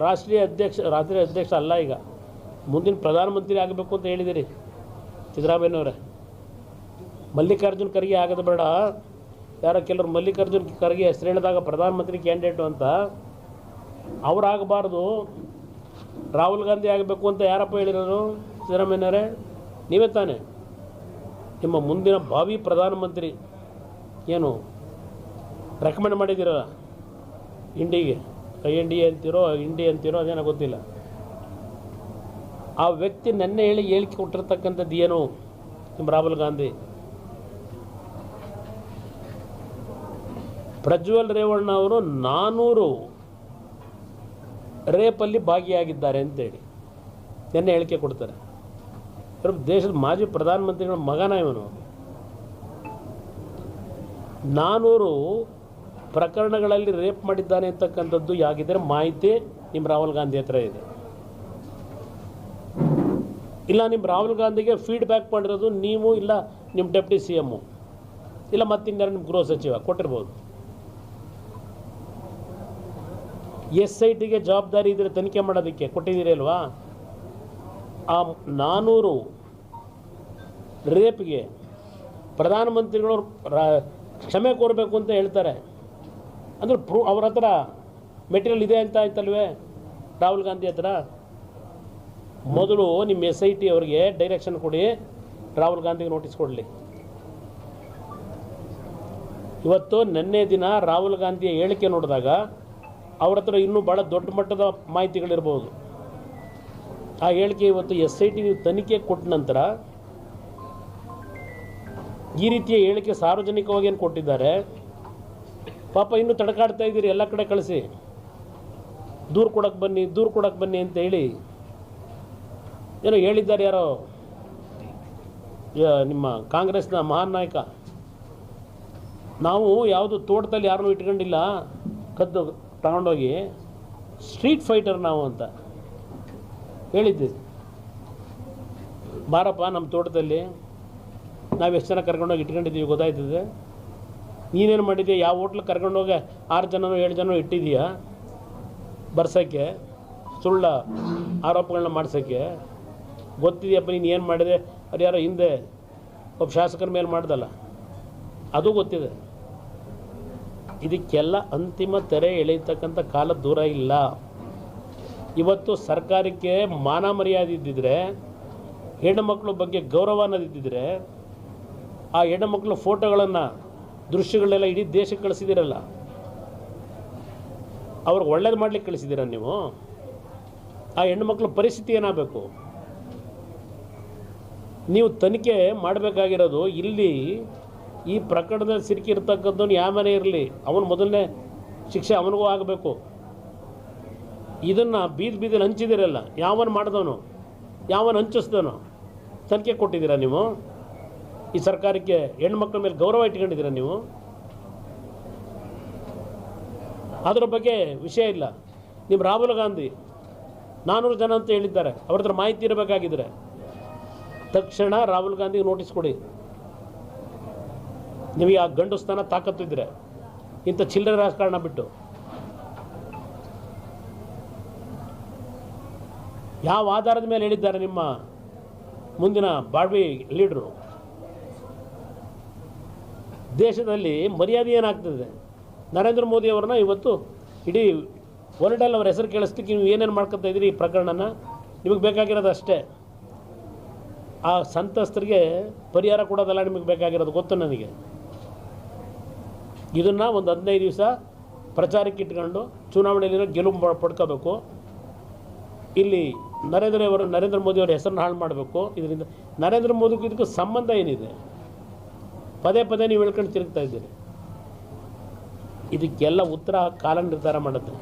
ರಾಷ್ಟ್ರೀಯ ಅಧ್ಯಕ್ಷ ಅಲ್ಲ, ಈಗ ಮುಂದಿನ ಪ್ರಧಾನಮಂತ್ರಿ ಆಗಬೇಕು ಅಂತ ಹೇಳಿದಿರಿ ಸಿದ್ದರಾಮಯ್ಯನವರೇ. ಮಲ್ಲಿಕಾರ್ಜುನ್ ಖರ್ಗೆ ಆಗೋದು ಬೇಡ, ಯಾರೋ ಕೆಲವರು ಮಲ್ಲಿಕಾರ್ಜುನ್ ಖರ್ಗೆ ಹೆಸರು ಹೇಳಿದಾಗ ಪ್ರಧಾನಮಂತ್ರಿ ಕ್ಯಾಂಡಿಡೇಟು ಅಂತ, ಅವರಾಗಬಾರ್ದು, ರಾಹುಲ್ ಗಾಂಧಿ ಆಗಬೇಕು ಅಂತ ಯಾರಪ್ಪ ಹೇಳಿರೋರು? ಸಿದ್ದರಾಮಯ್ಯನವರೇ ನೀವೇ ತಾನೆ. ನಿಮ್ಮ ಮುಂದಿನ ಭಾವಿ ಪ್ರಧಾನಮಂತ್ರಿ ಏನು ರೆಕಮೆಂಡ್ ಮಾಡಿದ್ದೀರಲ್ಲ ಇಂಡಿಗೆ, IND ಅಂತೀರೋ ಇಂಡಿ ಅಂತೀರೋ ಅದೇನೋ ಗೊತ್ತಿಲ್ಲ. ಆ ವ್ಯಕ್ತಿ ನೆನ್ನೆ ಹೇಳಿಕೆ ಕೊಟ್ಟಿರ್ತಕ್ಕಂಥದ್ದು ಏನು? ನಿಮ್ಮ ರಾಹುಲ್ ಗಾಂಧಿ ಪ್ರಜ್ವಲ್ ರೇವಣ್ಣ ಅವರು 400 ರೇಪಲ್ಲಿ ಭಾಗಿಯಾಗಿದ್ದಾರೆ ಅಂತೇಳಿ ನೆನ್ನೆ ಹೇಳಿಕೆ ಕೊಡ್ತಾರೆ. ದೇಶದ ಮಾಜಿ ಪ್ರಧಾನಮಂತ್ರಿಗಳ ಮಗನ ಇವನು. 400 ಪ್ರಕರಣಗಳಲ್ಲಿ ರೇಪ್ ಮಾಡಿದ್ದಾನೆ ಅಂತಕ್ಕಂಥದ್ದು ಯಾಗಿದ್ದರೆ ಮಾಹಿತಿ ನಿಮ್ಮ ರಾಹುಲ್ ಗಾಂಧಿ ಹತ್ರ ಇದೆ. ಇಲ್ಲ ನಿಮ್ಮ ರಾಹುಲ್ ಗಾಂಧಿಗೆ ಫೀಡ್ಬ್ಯಾಕ್ ಮಾಡಿರೋದು ನೀವು, ಇಲ್ಲ ನಿಮ್ಮ ಡೆಪ್ಟಿ CM, ಇಲ್ಲ ಮತ್ತಿನ್ಯಾರು ನಿಮ್ಮ ಗೃಹ ಸಚಿವ ಕೊಟ್ಟಿರ್ಬೋದು. SITಗೆ ಜವಾಬ್ದಾರಿ ಇದ್ದರೆ ತನಿಖೆ ಮಾಡೋದಕ್ಕೆ ಕೊಟ್ಟಿದ್ದೀರಿ ಅಲ್ವಾ? ಆ 400 ರೇಪ್ಗೆ ಪ್ರಧಾನಮಂತ್ರಿಗಳು ಕ್ಷಮೆ ಕೋರಬೇಕು ಅಂತ ಹೇಳ್ತಾರೆ ಅಂದರೆ ಅವ್ರ ಹತ್ರ ಮೆಟೀರಿಯಲ್ ಇದೆ ಅಂತ ಆಯ್ತಲ್ವೇ ರಾಹುಲ್ ಗಾಂಧಿ ಹತ್ರ? ಮೊದಲು ನಿಮ್ಮ SIT ಅವರಿಗೆ ಡೈರೆಕ್ಷನ್ ಕೊಡಿ, ರಾಹುಲ್ ಗಾಂಧಿಗೆ ನೋಟಿಸ್ ಕೊಡಲಿ. ಇವತ್ತು ನಿನ್ನೆ ದಿನ ರಾಹುಲ್ ಗಾಂಧಿಯ ಹೇಳಿಕೆ ನೋಡಿದಾಗ ಅವ್ರ ಹತ್ರ ಇನ್ನೂ ಭಾಳ ದೊಡ್ಡ ಮಟ್ಟದ ಮಾಹಿತಿಗಳಿರ್ಬೋದು. ಆ ಹೇಳಿಕೆ ಇವತ್ತು SIT ನೀವು ತನಿಖೆ ಕೊಟ್ಟ ನಂತರ ಈ ರೀತಿಯ ಹೇಳಿಕೆ ಸಾರ್ವಜನಿಕವಾಗಿ ಏನು ಕೊಟ್ಟಿದ್ದಾರೆ? ಪಾಪ ಇನ್ನೂ ತಡಕಾಡ್ತಾ ಇದ್ದೀರಿ, ಎಲ್ಲ ಕಡೆ ಕಳಿಸಿ ದೂರು ಕೊಡಕ್ಕೆ ಬನ್ನಿ ಅಂತ ಹೇಳಿ ಏನೋ ಹೇಳಿದ್ದಾರೆ ಯಾರೋ ನಿಮ್ಮ ಕಾಂಗ್ರೆಸ್ನ ಮಹಾನ್ ನಾಯಕ. ನಾವು ಯಾವುದು ತೋಟದಲ್ಲಿ ಯಾರನ್ನೂ ಇಟ್ಕೊಂಡಿಲ್ಲ, ಕದ್ದು ತಗೊಂಡೋಗಿ ಸ್ಟ್ರೀಟ್ ಫೈಟರ್ ನಾವು ಅಂತ ಹೇಳಿದ್ದೀವಿ. ಬಾರಪ್ಪ ನಮ್ಮ ತೋಟದಲ್ಲಿ ನಾವು ಎಷ್ಟು ಜನ ಕರ್ಕೊಂಡೋಗಿ ಇಟ್ಕೊಂಡಿದ್ದೀವಿ ಗೊತ್ತಾಯ್ತದೆ. ನೀನೇನು ಮಾಡಿದ್ದೀಯ? ಯಾವ ಹೋಟ್ಲಿಗೆ ಕರ್ಕೊಂಡೋಗಿ 6 ಜನನೋ 7 ಜನೋ ಇಟ್ಟಿದ್ದೀಯಾ ಬರ್ಸೋಕ್ಕೆ, ಸುಳ್ಳ ಆರೋಪಗಳನ್ನ ಮಾಡ್ಸೋಕ್ಕೆ? ಗೊತ್ತಿದೆಯಪ್ಪ ನೀನು ಏನು ಮಾಡಿದೆ. ಅದು ಯಾರೋ ಹಿಂದೆ ಒಬ್ಬ ಶಾಸಕರ ಮೇಲೆ ಮಾಡ್ದಲ್ಲ, ಅದು ಗೊತ್ತಿದೆ. ಇದಕ್ಕೆಲ್ಲ ಅಂತಿಮ ತೆರೆ ಎಳೆಯತಕ್ಕಂಥ ಕಾಲ ದೂರ ಇಲ್ಲ. ಇವತ್ತು ಸರ್ಕಾರಕ್ಕೆ ಮಾನ ಮರ್ಯಾದೆ ಇದ್ದಿದ್ರೆ, ಹೆಣ್ಣುಮಕ್ಕಳ ಬಗ್ಗೆ ಗೌರವ ಅನ್ನೋದಿದ್ದಿದ್ರೆ, ಆ ಹೆಣ್ಣುಮಕ್ಕಳ ಫೋಟೋಗಳನ್ನು ದೃಶ್ಯಗಳನ್ನೆಲ್ಲ ಇಡೀ ದೇಶಕ್ಕೆ ಕಳಿಸಿದ್ದೀರಲ್ಲ, ಅವ್ರಿಗೆ ಒಳ್ಳೇದು ಮಾಡಲಿಕ್ಕೆ ಕಳಿಸಿದ್ದೀರ ನೀವು. ಆ ಹೆಣ್ಣುಮಕ್ಕಳ ಪರಿಸ್ಥಿತಿ ಏನಾಗಬೇಕು? ನೀವು ತನಿಖೆ ಮಾಡಬೇಕಾಗಿರೋದು ಇಲ್ಲಿ ಈ ಪ್ರಕರಣದಲ್ಲಿ ಸಿಕ್ಕಿರ್ತಕ್ಕಂಥವ್ನು ಯಾವ ಮನೆ ಇರಲಿ, ಅವನು ಮೊದಲನೇ ಶಿಕ್ಷೆ ಅವನಿಗೂ ಆಗಬೇಕು. ಇದನ್ನು ಬೀದಿಯಲ್ಲಿ ಹಂಚಿದಿರಲ್ಲ, ಯಾವನು ಮಾಡಿದವನು, ಯಾವನು ಹಂಚಿಸ್ದವನು ತನಿಖೆ ಕೊಟ್ಟಿದ್ದೀರಾ ನೀವು? ಈ ಸರ್ಕಾರಕ್ಕೆ ಹೆಣ್ಮಕ್ಳ ಮೇಲೆ ಗೌರವ ಇಟ್ಕೊಂಡಿದ್ದೀರಾ ನೀವು? ಅದರ ಬಗ್ಗೆ ವಿಷಯ ಇಲ್ಲ. ನಿಮ್ಮ ರಾಹುಲ್ ಗಾಂಧಿ 400 ಜನ ಅಂತ ಹೇಳಿದ್ದಾರೆ, ಅವ್ರ ಹತ್ರ ಮಾಹಿತಿ ಇರಬೇಕಾಗಿದ್ದರೆ ತಕ್ಷಣ ರಾಹುಲ್ ಗಾಂಧಿಗೆ ನೋಟಿಸ್ ಕೊಡಿ. ನಿಮಗೆ ಆ ಗಂಡು ಸ್ಥಾನ ತಾಕತ್ತಿದ್ರೆ ಇಂಥ ಚಿಲ್ಲರೆ ರಾಜಕಾರಣ ಬಿಟ್ಟು. ಯಾವ ಆಧಾರದ ಮೇಲೆ ಹೇಳಿದ್ದಾರೆ ನಿಮ್ಮ ಮುಂದಿನ ಬಾಳ್ವಿ ಲೀಡ್ರು? ದೇಶದಲ್ಲಿ ಮರ್ಯಾದೆ ಏನಾಗ್ತದೆ? ನರೇಂದ್ರ ಮೋದಿ ಅವ್ರನ್ನ ಇವತ್ತು ಇಡೀ ವರ್ಲ್ಡಲ್ಲಿ ಅವ್ರ ಹೆಸರು ಕೇಳಿಸ್ಲಿಕ್ಕೆ ನೀವು ಏನೇನು ಮಾಡ್ಕೊತಾ ಇದ್ದೀರಿ? ಈ ಪ್ರಕರಣನ ನಿಮಗೆ ಬೇಕಾಗಿರೋದು ಅಷ್ಟೇ, ಆ ಸಂತ್ರಸ್ತರಿಗೆ ಪರಿಹಾರ ಕೊಡೋದಲ್ಲ ನಿಮಗೆ ಬೇಕಾಗಿರೋದು, ಗೊತ್ತು ನನಗೆ. ಇದನ್ನು ಒಂದು 15 ದಿವಸ ಪ್ರಚಾರಕ್ಕೆ ಇಟ್ಕೊಂಡು ಚುನಾವಣೆಯಲ್ಲಿರೋ ಗೆಲುವು ಪಡ್ಕೋಬೇಕು. ಇಲ್ಲಿ ನರೇಂದ್ರ ಮೋದಿಯವರ ಹೆಸರನ್ನು ಹಾಳು ಮಾಡಬೇಕು. ಇದರಿಂದ ನರೇಂದ್ರ ಮೋದಿಗೂ ಇದಕ್ಕೂ ಸಂಬಂಧ ಏನಿದೆ? ಪದೇ ನೀವು ಹೇಳ್ಕೊಂಡು ತಿರುಗ್ತಾ ಇದ್ದೀರಿ. ಇದಕ್ಕೆಲ್ಲ ಉತ್ತರ ಕಾಲ ನಿರ್ಧಾರ ಮಾಡುತ್ತೆ.